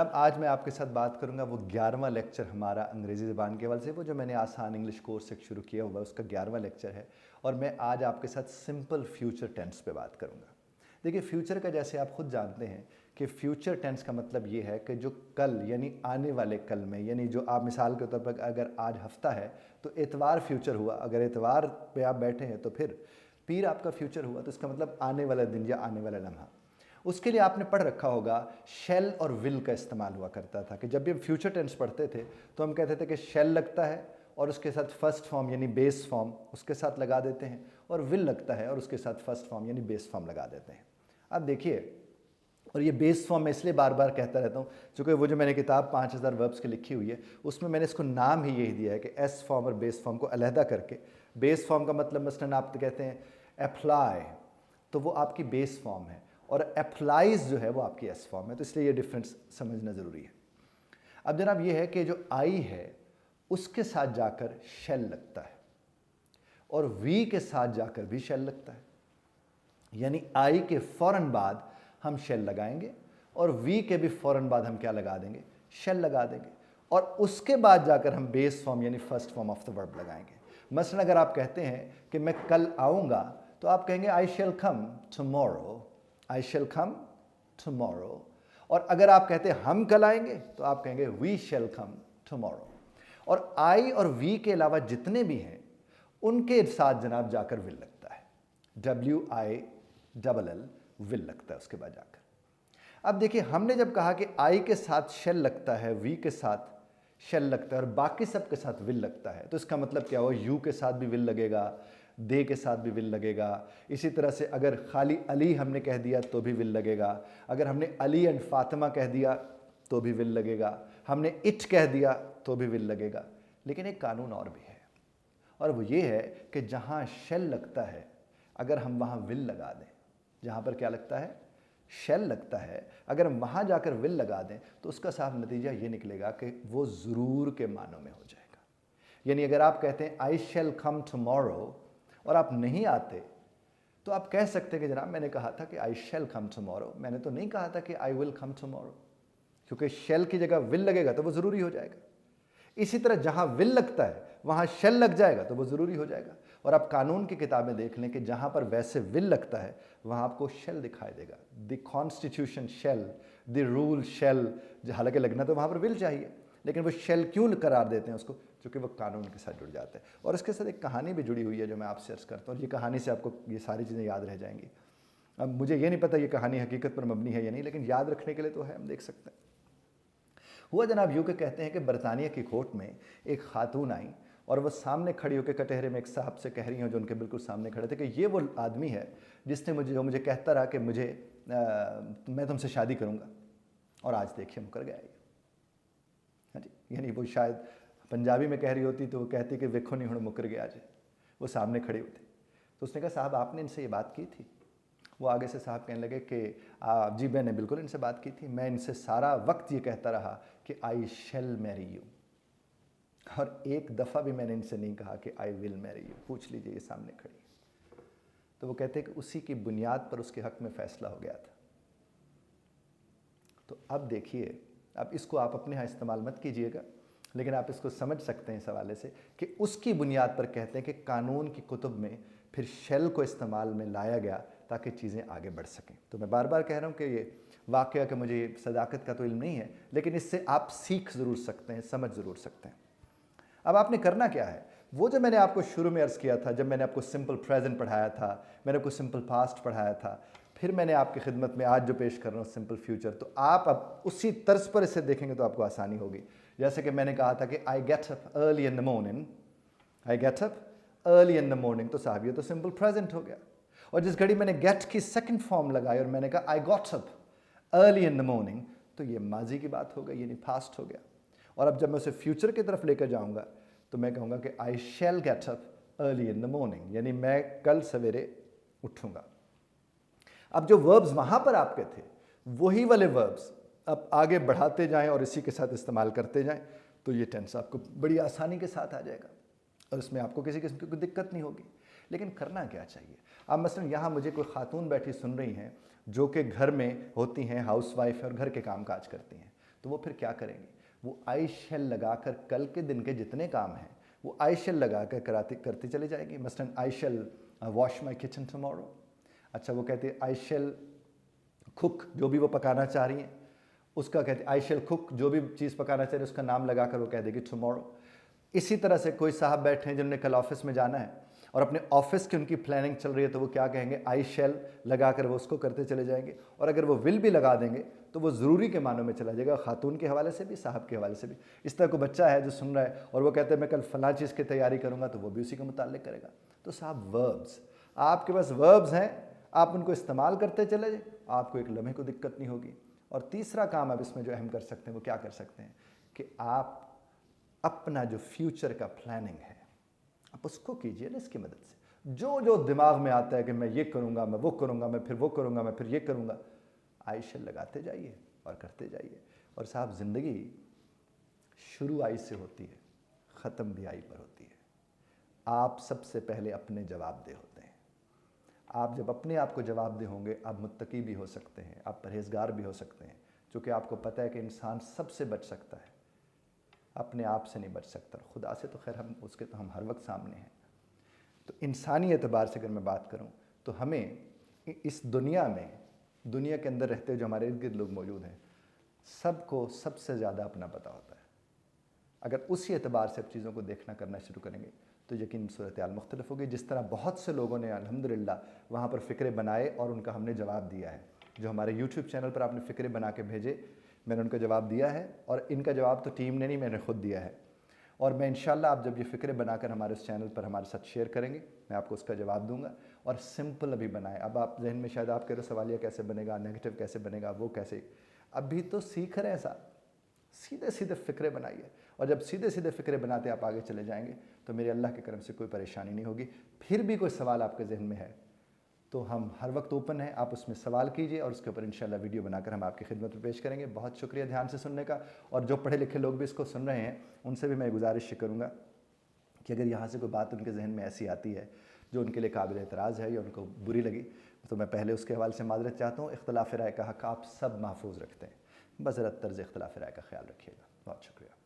जनाब आज मैं आपके साथ बात करूंगा वो 11वां लेक्चर हमारा अंग्रेज़ी ज़बान के हवाले से, वो जो मैंने आसान इंग्लिश कोर्स से शुरू किया हुआ उसका 11वां लेक्चर है। और मैं आज आपके साथ सिंपल फ्यूचर टेंस पे बात करूंगा। देखिए फ्यूचर का जैसे आप खुद जानते हैं कि फ्यूचर टेंस का मतलब ये है कि जो कल यानी आने वाले कल में, यानी जो आप मिसाल के तौर पर अगर आज हफ्ता है तो एतवार फ्यूचर हुआ, अगर एतवार पे आप बैठे हैं तो फिर पीर आपका फ्यूचर हुआ, तो इसका मतलब आने वाला दिन या आने वाला लम्हा। उसके लिए आपने पढ़ रखा होगा शेल और विल का इस्तेमाल हुआ करता था कि जब भी हम फ्यूचर टेंस पढ़ते थे तो हम कहते थे कि शेल लगता है और उसके साथ फर्स्ट फॉर्म यानी बेस फॉर्म उसके साथ लगा देते हैं, और विल लगता है और उसके साथ फर्स्ट फॉर्म यानी बेस फॉर्म लगा देते हैं। अब देखिए, और ये बेस फॉर्म मैं इसलिए बार बार कहता रहता हूँ क्योंकि वो जो मैंने किताब 5000 वर्ब्स की लिखी हुई है उसमें मैंने इसको नाम ही यही दिया है कि एस फॉर्म और बेस फॉर्म को अलहदा करके। बेस फॉर्म का मतलब मसलन आप तो कहते हैं अप्लाई, तो वो आपकी बेस फॉर्म है, और अप्लाइज जो है वो आपकी एस फॉर्म है, तो इसलिए ये डिफरेंस समझना ज़रूरी है। अब जनाब ये है कि जो आई है उसके साथ जाकर शेल लगता है और वी के साथ जाकर भी शेल लगता है, यानी आई के फ़ौरन बाद हम शेल लगाएंगे और वी के भी फ़ौरन बाद हम क्या लगा देंगे, शेल लगा देंगे, और उसके बाद जाकर हम बेस फॉर्म यानी first form of the verb लगाएंगे। मसलन अगर आप कहते हैं कि मैं कल आऊँगा तो आप कहेंगे I shall come tomorrow, I shall come tomorrow. और अगर आप कहते हैं हम कल आएंगे तो आप कहेंगे वी शेल कम टुमारो। और आई और वी के अलावा जितने भी हैं उनके साथ जनाब जाकर विल लगता है, WILL विल लगता है उसके बाद जाकर। अब देखिए हमने जब कहा कि आई के साथ शेल लगता है, वी के साथ शेल लगता है और बाकी सब के साथ विल लगता है, तो इसका मतलब क्या हुआ, यू के साथ भी विल लगेगा, दे के साथ भी विल लगेगा। इसी तरह से अगर खाली अली हमने कह दिया तो भी विल लगेगा, अगर हमने अली एंड फातिमा कह दिया तो भी विल लगेगा, हमने इट कह दिया तो भी विल लगेगा। लेकिन एक कानून और भी है, और वो ये है कि जहाँ शेल लगता है अगर हम वहाँ विल लगा दें, जहाँ पर क्या लगता है, शेल लगता है, अगर हम वहाँ जाकर विल लगा दें तो उसका साफ नतीजा ये निकलेगा कि वो ज़रूर के मानों में हो जाएगा। यानी अगर आप कहते हैं आई शेल कम टुमारो और आप नहीं आते तो आप कह सकते हैं कि जनाब मैंने कहा था कि आई शेल कम टुमारो, मैंने तो नहीं कहा था कि आई विल कम टुमारो, क्योंकि शेल की जगह विल लगेगा तो वो ज़रूरी हो जाएगा। इसी तरह जहाँ विल लगता है वहाँ शेल लग जाएगा तो वो ज़रूरी हो जाएगा। और आप कानून की किताबें देख लें कि जहाँ पर वैसे विल लगता है वहाँ आपको शेल दिखाई देगा, the constitution shall, the rule shall. हालांकि लगना तो वहाँ पर विल चाहिए, लेकिन वो शेल क्यों करार देते हैं उसको, क्योंकि वो कानून के साथ जुड़ जाते हैं। और इसके साथ एक कहानी भी जुड़ी हुई है जो मैं आपसे अर्ज़ करता हूँ, और ये कहानी से आपको ये सारी चीज़ें याद रह जाएंगी। अब मुझे ये नहीं पता ये कहानी हकीकत पर मबनी है या नहीं, लेकिन याद रखने के लिए तो है, हम देख सकते हैं। हुआ जनाब यूँ के कहते हैं कि बरतानिया की कोर्ट में एक खातून आई और वह सामने खड़ी होकर कटहरे में एक साहब से कह रही हैं जो उनके बिल्कुल सामने खड़े थे कि ये वो आदमी है जिसने मुझे कहता रहा कि मैं तुमसे शादी करूँगा, और आज देखिए मुकर गया ये। हाँ जी, यानी वो शायद पंजाबी में कह रही होती तो वो कहती कि वेखो नहीं हुण मुकर गया आज, वो सामने खड़ी होती। तो उसने कहा साहब आपने इनसे ये बात की थी? वो आगे से साहब कहने लगे कि जी मैंने बिल्कुल इनसे बात की थी, मैं इनसे सारा वक्त ये कहता रहा कि आई शेल मैरी यू, और एक दफ़ा भी मैंने इनसे नहीं कहा कि आई विल मैरी यू। पूछ लीजिए, ये सामने खड़ी। तो वो कहते हैं कि उसी की बुनियाद पर उसके हक़ में फ़ैसला हो गया था। तो अब देखिए, अब इसको आप अपने यहाँ इस्तेमाल मत कीजिएगा, लेकिन आप इसको समझ सकते हैं इस हवाले से कि उसकी बुनियाद पर कहते हैं कि कानून की कुतुब में फिर शेल को इस्तेमाल में लाया गया ताकि चीज़ें आगे बढ़ सकें। तो मैं बार बार कह रहा हूँ कि ये वाक़या कि मुझे सदाकत का तो इल्म नहीं है, लेकिन इससे आप सीख ज़रूर सकते हैं, समझ ज़रूर सकते हैं। अब आपने करना क्या है, वो जो मैंने आपको शुरू में अर्ज़ किया था, जब मैंने आपको सिंपल प्रेजेंट पढ़ाया था, मैंने आपको सिंपल पास्ट पढ़ाया था, फिर मैंने आपकी खिदमत में आज जो पेश कर रहा हूँ सिंपल फ्यूचर, तो आप अब उसी तर्ज पर इसे देखेंगे तो आपको आसानी होगी। जैसे कि मैंने कहा था कि I get up early in the morning, I get up early in the morning, तो साहब ये तो सिंपल प्रेजेंट हो गया। और जिस घड़ी मैंने गेट की सेकंड फॉर्म लगाई और मैंने कहा I got up early in the morning, तो ये माजी की बात हो गई, यानी पास्ट हो गया। और अब जब मैं उसे फ्यूचर की तरफ लेकर जाऊंगा तो मैं कहूँगा कि I shall get up early in the morning, यानी मैं कल सवेरे उठूँगा। अब जो वर्ब्स वहाँ पर आपके थे वही वाले वर्ब्स अब आगे बढ़ाते जाएं और इसी के साथ इस्तेमाल करते जाएं तो ये टेंस आपको बड़ी आसानी के साथ आ जाएगा और इसमें आपको किसी किस्म की कोई दिक्कत नहीं होगी। लेकिन करना क्या चाहिए? अब मसलन यहाँ मुझे कोई खातून बैठी सुन रही हैं जो कि घर में होती हैं, हाउस वाइफ है और घर के काम काज करती हैं, तो वो फिर क्या करेंगे, वो आई शेल लगाकर कल के दिन के जितने काम हैं वो आई शेल लगा कर करती चली जाएगी। मसलन I shall wash my kitchen tomorrow. अच्छा, वो कहती है आई शेल कुक, जो भी वो पकाना चाह रही हैं उसका कहते हैं आई शेल कुक, जो भी चीज़ पकाना चाह रही है उसका नाम लगाकर वो कह देगी टुमारो। इसी तरह से कोई साहब बैठे हैं जिन्होंने कल ऑफिस में जाना है और अपने ऑफिस की उनकी प्लानिंग चल रही है, तो वो क्या कहेंगे, आई शेल लगाकर वो उसको करते चले जाएंगे। और अगर वो विल भी लगा देंगे तो वो ज़रूरी के मानों में चला जाएगा, खातून के हवाले से भी, साहब के हवाले से भी। इस तरह कोई बच्चा है जो सुन रहा है और वो कहते हैं मैं कल फलां चीज़ की तैयारी करूँगा, तो वो भी उसी के मुताल्लिक करेगा। तो साहब वर्ब्स, आपके पास वर्ब्स हैं, आप उनको इस्तेमाल करते चले जाए, आपको एक लम्हे को दिक्कत नहीं होगी। और तीसरा काम आप इसमें जो अहम कर सकते हैं वो क्या कर सकते हैं कि आप अपना जो फ्यूचर का प्लानिंग है आप उसको कीजिए ना इसकी मदद से। जो जो दिमाग में आता है कि मैं ये करूँगा, मैं वो करूँगा, मैं फिर वो करूँगा, मैं फिर ये करूँगा, आई शेल लगाते जाइए और करते जाइए। और साहब ज़िंदगी शुरू आई से होती है, ख़त्म भी आई पर होती है। आप सबसे पहले अपने जवाबदेह होते हैं। आप जब अपने आप को जवाबदेह होंगे, आप मुत्तकी भी हो सकते हैं, आप परहेज़गार भी हो सकते हैं, क्योंकि आपको पता है कि इंसान सबसे बच सकता है, अपने आप से नहीं बच सकता। खुदा से तो खैर हम उसके तो हम हर वक्त सामने हैं। तो इंसानी एतबार से अगर मैं बात करूं तो हमें इस दुनिया में, दुनिया के अंदर रहते हुए जो हमारे इर्द गिर्द लोग मौजूद हैं, सबको सबसे ज़्यादा अपना पता होता है। अगर उसी एतबार से अब चीज़ों को देखना करना शुरू करेंगे तो यकीन सूरत हाल मुख्तलिफ होगी। जिस तरह बहुत से लोगों ने अल्हम्दुलिल्लाह वहाँ पर फ़िक्रे बनाए और उनका हमने जवाब दिया है। जो हमारे यूट्यूब चैनल पर आपने फ़िक्रे बना के भेजे, मैंने उनका जवाब दिया है। और इनका जवाब तो टीम ने नहीं, मैंने खुद दिया है। और मैं इंशाल्लाह आप जब ये फ़िक्रे बनाकर हमारे उस चैनल पर हमारे साथ शेयर करेंगे, मैं आपको उसका जवाब दूंगा। और सिंपल अभी बनाएं। अब आप जहन में शायद आप कह रहे हो सवालिया कैसे बनेगा, नेगेटिव कैसे बनेगा, वो कैसे, अभी तो सीख रहे हैं साहब। सीधे सीधे फ़िक्रे बनाइए और जब सीधे सीधे फ़िक्रे बनाते आप आगे चले जाएंगे तो मेरे अल्लाह के करम से कोई परेशानी नहीं होगी। फिर भी कोई सवाल आपके जहन में है तो हम हर वक्त ओपन हैं, आप उसमें सवाल कीजिए और उसके ऊपर इंशाल्लाह वीडियो बनाकर हम आपकी खिदमत में पेश करेंगे। बहुत शुक्रिया ध्यान से सुनने का। और जो पढ़े लिखे लोग भी इसको सुन रहे हैं उनसे भी मैं गुजारिश करूँगा कि अगर यहाँ से कोई बात उनके जहन में ऐसी आती है जो उनके लिए काबिल एतराज़ है या उनको बुरी लगी, तो मैं पहले उसके हवाले से माजरत चाहता हूँ। इख्तिलाफ़ राय का हक़ आप सब महफूज रखते हैं, बस ज़रा तर्ज़ इख्तिलाफ़ राय का ख्याल रखिएगा। बहुत शुक्रिया।